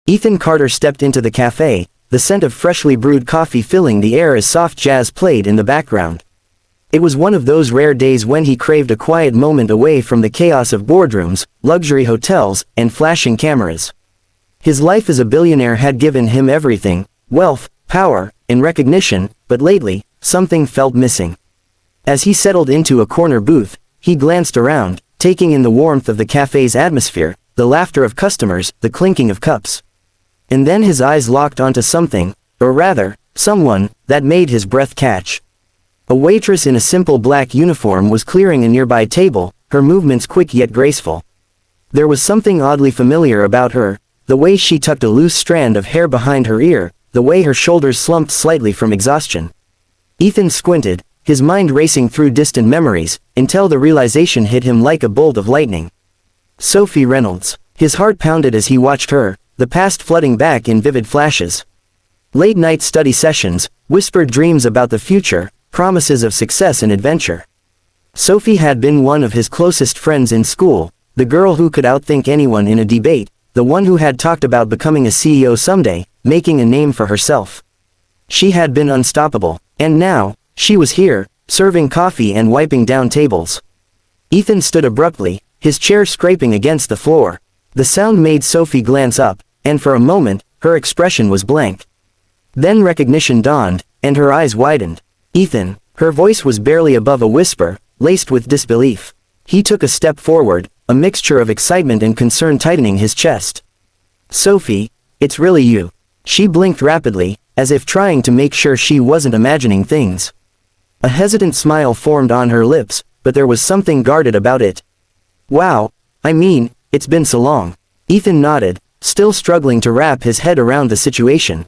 Ethan Carter stepped into the cafe, the scent of freshly brewed coffee filling the air as soft jazz played in the background. It was one of those rare days when he craved a quiet moment away from the chaos of boardrooms, luxury hotels, and flashing cameras. His life as a billionaire had given him everything: wealth, power, and recognition, but lately, something felt missing. As he settled into a corner booth, he glanced around, taking in the warmth of the cafe's atmosphere, the laughter of customers, the clinking of cups. And then his eyes locked onto something, or rather, someone, that made his breath catch. A waitress in a simple black uniform was clearing a nearby table, her movements quick yet graceful. There was something oddly familiar about her, the way she tucked a loose strand of hair behind her ear, the way her shoulders slumped slightly from exhaustion. Ethan squinted, his mind racing through distant memories, until the realization hit him like a bolt of lightning. Sophie Reynolds. His heart pounded as he watched her, the past flooding back in vivid flashes. Late-night study sessions, whispered dreams about the future, promises of success and adventure. Sophie had been one of his closest friends in school, the girl who could outthink anyone in a debate, the one who had talked about becoming a CEO someday, making a name for herself. She had been unstoppable, and now, she was here, serving coffee and wiping down tables. Ethan stood abruptly, his chair scraping against the floor. The sound made Sophie glance up, and for a moment, her expression was blank. Then recognition dawned, and her eyes widened. "Ethan," her voice was barely above a whisper, laced with disbelief. He took a step forward, a mixture of excitement and concern tightening his chest. "Sophie, it's really you." She blinked rapidly, as if trying to make sure she wasn't imagining things. A hesitant smile formed on her lips, but there was something guarded about it. "Wow, I mean, it's been so long." Ethan nodded, still struggling to wrap his head around the situation.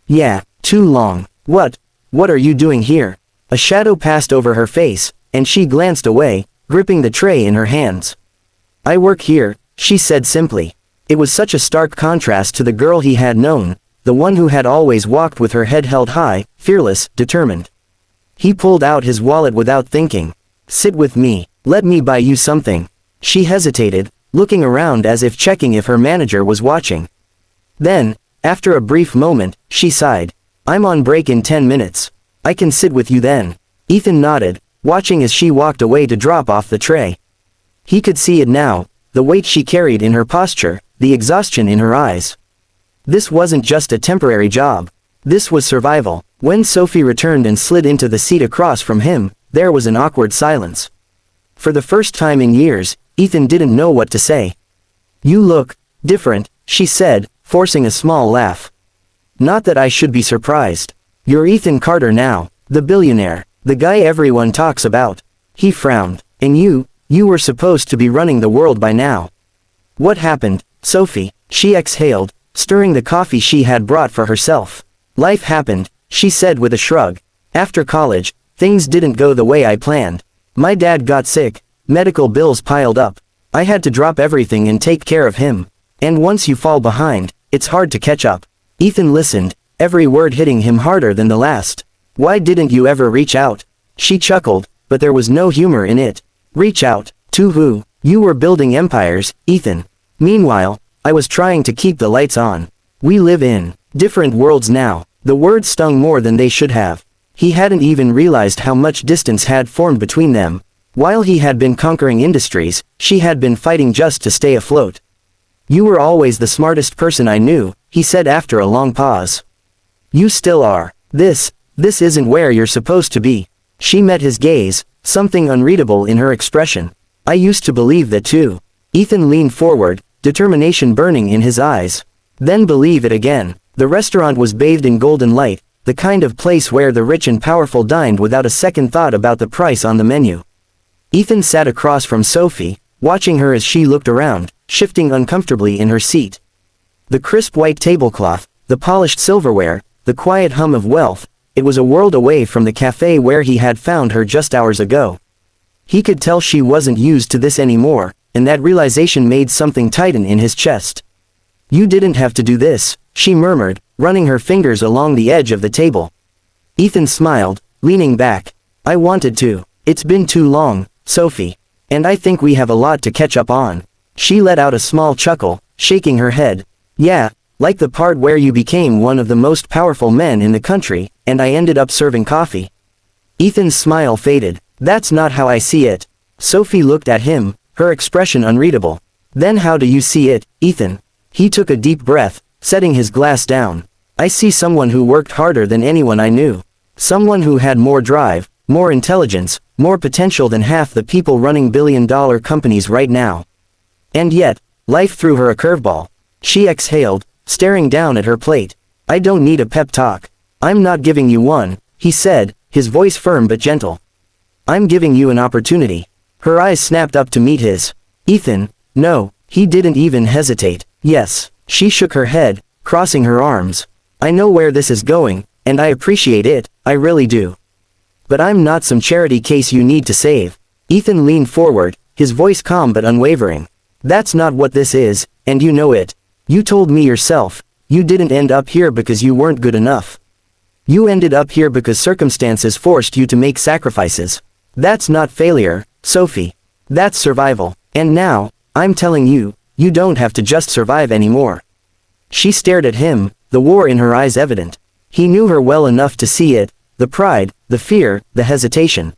"Yeah, too long. What are you doing here?" A shadow passed over her face, and she glanced away, gripping the tray in her hands. "I work here," she said simply. It was such a stark contrast to the girl he had known, the one who had always walked with her head held high, fearless, determined. He pulled out his wallet without thinking. "Sit with me. Let me buy you something." She hesitated, looking around as if checking if her manager was watching. Then, after a brief moment, she sighed. "I'm on break in 10 minutes. I can sit with you then." Ethan nodded, watching as she walked away to drop off the tray. He could see it now, the weight she carried in her posture, the exhaustion in her eyes. This wasn't just a temporary job. This was survival. When Sophie returned and slid into the seat across from him, there was an awkward silence. For the first time in years, Ethan didn't know what to say. "You look different," she said, forcing a small laugh. "Not that I should be surprised. You're Ethan Carter now, the billionaire, the guy everyone talks about." He frowned. "And you were supposed to be running the world by now." "What happened, Sophie?" She exhaled, stirring the coffee she had brought for herself. "Life happened," she said with a shrug. "After college, things didn't go the way I planned. My dad got sick, medical bills piled up. I had to drop everything and take care of him. And once you fall behind, it's hard to catch up." Ethan listened, every word hitting him harder than the last. "Why didn't you ever reach out?" She chuckled, but there was no humor in it. "Reach out? To who? You were building empires, Ethan. Meanwhile, I was trying to keep the lights on. We live in different worlds now." The words stung more than they should have. He hadn't even realized how much distance had formed between them. While he had been conquering industries, she had been fighting just to stay afloat. "You were always the smartest person I knew," he said after a long pause. "You still are. This isn't where you're supposed to be." She met his gaze, something unreadable in her expression. "I used to believe that too." Ethan leaned forward, determination burning in his eyes. "Then believe it again." The restaurant was bathed in golden light, the kind of place where the rich and powerful dined without a second thought about the price on the menu. Ethan sat across from Sophie, watching her as she looked around, shifting uncomfortably in her seat. The crisp white tablecloth, the polished silverware, the quiet hum of wealth, it was a world away from the cafe where he had found her just hours ago. He could tell she wasn't used to this anymore, and that realization made something tighten in his chest. "You didn't have to do this," she murmured, running her fingers along the edge of the table. Ethan smiled, leaning back. "I wanted to. It's been too long, Sophie. And I think we have a lot to catch up on." She let out a small chuckle, shaking her head. "Yeah, Like the part where you became one of the most powerful men in the country, and I ended up serving coffee. Ethan's smile faded. That's not how I see it. Sophie looked at him, her expression unreadable. Then how do you see it, Ethan? He took a deep breath, setting his glass down. I see someone who worked harder than anyone I knew. Someone who had more drive, more intelligence, more potential than half the people running billion-dollar companies right now. And yet, life threw her a curveball. She exhaled, staring down at her plate. I don't need a pep talk. I'm not giving you one, he said, his voice firm but gentle. I'm giving you an opportunity. Her eyes snapped up to meet his. Ethan, no, he didn't even hesitate. Yes, she shook her head, crossing her arms. I know where this is going, and I appreciate it, I really do. But I'm not some charity case you need to save. Ethan leaned forward, his voice calm but unwavering. That's not what this is, and you know it. You told me yourself, you didn't end up here because you weren't good enough. You ended up here because circumstances forced you to make sacrifices. That's not failure, Sophie. That's survival. And now, I'm telling you, you don't have to just survive anymore. She stared at him, the war in her eyes evident. He knew her well enough to see it, the pride, the fear, the hesitation.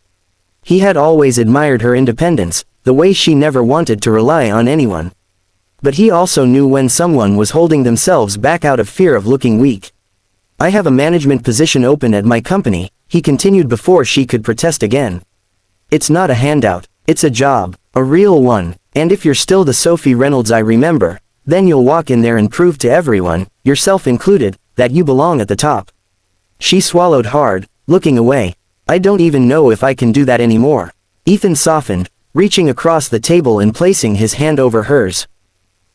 He had always admired her independence, the way she never wanted to rely on anyone. But he also knew when someone was holding themselves back out of fear of looking weak. I have a management position open at my company, he continued before she could protest again. It's not a handout, it's a job, a real one, and if you're still the Sophie Reynolds I remember, then you'll walk in there and prove to everyone, yourself included, that you belong at the top. She swallowed hard, looking away. I don't even know if I can do that anymore. Ethan softened, reaching across the table and placing his hand over hers.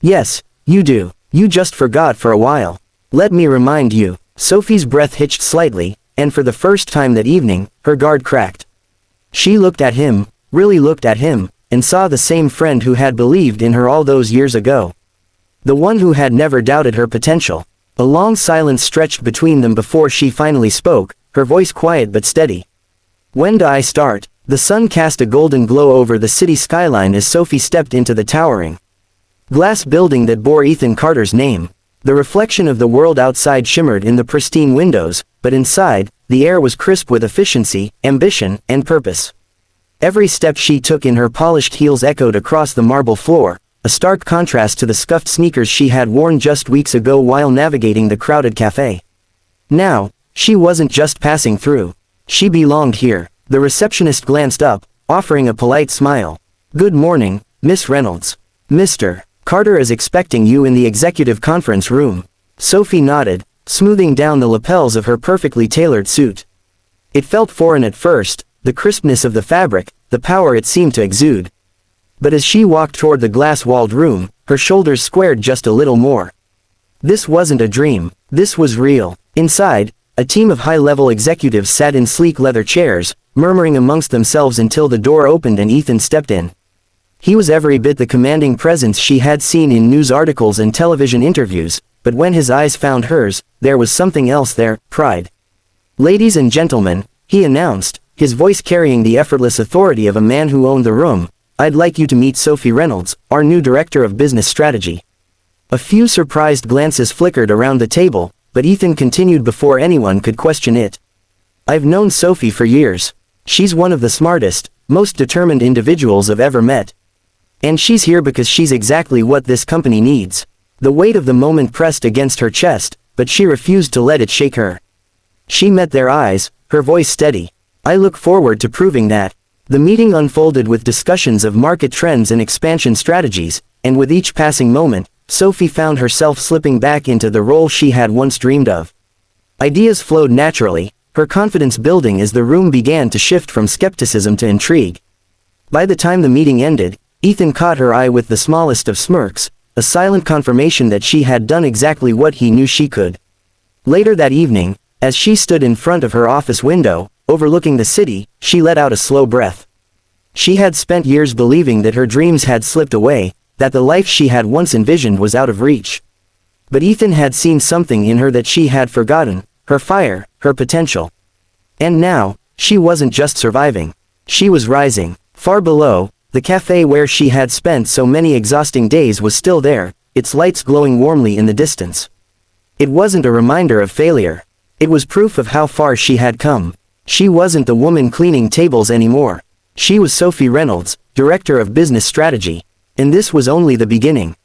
Yes, you do. You just forgot for a while. Let me remind you. Sophie's breath hitched slightly, and for the first time that evening, her guard cracked. She looked at him, really looked at him, and saw the same friend who had believed in her all those years ago. The one who had never doubted her potential. A long silence stretched between them before she finally spoke, her voice quiet but steady. When do I start? The sun cast a golden glow over the city skyline as Sophie stepped into the towering glass building that bore Ethan Carter's name. The reflection of the world outside shimmered in the pristine windows, but inside, the air was crisp with efficiency, ambition, and purpose. Every step she took in her polished heels echoed across the marble floor, a stark contrast to the scuffed sneakers she had worn just weeks ago while navigating the crowded cafe. Now, she wasn't just passing through. She belonged here. The receptionist glanced up, offering a polite smile. Good morning, Miss Reynolds. Mr. Carter is expecting you in the executive conference room. Sophie nodded, smoothing down the lapels of her perfectly tailored suit. It felt foreign at first, the crispness of the fabric, the power it seemed to exude. But as she walked toward the glass-walled room, her shoulders squared just a little more. This wasn't a dream, this was real. Inside, a team of high-level executives sat in sleek leather chairs, murmuring amongst themselves until the door opened and Ethan stepped in. He was every bit the commanding presence she had seen in news articles and television interviews, but when his eyes found hers, there was something else there, pride. Ladies and gentlemen, he announced, his voice carrying the effortless authority of a man who owned the room, I'd like you to meet Sophie Reynolds, our new Director of Business Strategy. A few surprised glances flickered around the table, but Ethan continued before anyone could question it. I've known Sophie for years. She's one of the smartest, most determined individuals I've ever met. And she's here because she's exactly what this company needs. The weight of the moment pressed against her chest, but she refused to let it shake her. She met their eyes, her voice steady. I look forward to proving that. The meeting unfolded with discussions of market trends and expansion strategies, and with each passing moment, Sophie found herself slipping back into the role she had once dreamed of. Ideas flowed naturally, her confidence building as the room began to shift from skepticism to intrigue. By the time the meeting ended, Ethan caught her eye with the smallest of smirks, a silent confirmation that she had done exactly what he knew she could. Later that evening, as she stood in front of her office window, overlooking the city, she let out a slow breath. She had spent years believing that her dreams had slipped away, that the life she had once envisioned was out of reach. But Ethan had seen something in her that she had forgotten, her fire, her potential. And now, she wasn't just surviving. She was rising. Far below, the cafe where she had spent so many exhausting days was still there, its lights glowing warmly in the distance. It wasn't a reminder of failure. It was proof of how far she had come. She wasn't the woman cleaning tables anymore. She was Sophie Reynolds, Director of Business Strategy. And this was only the beginning.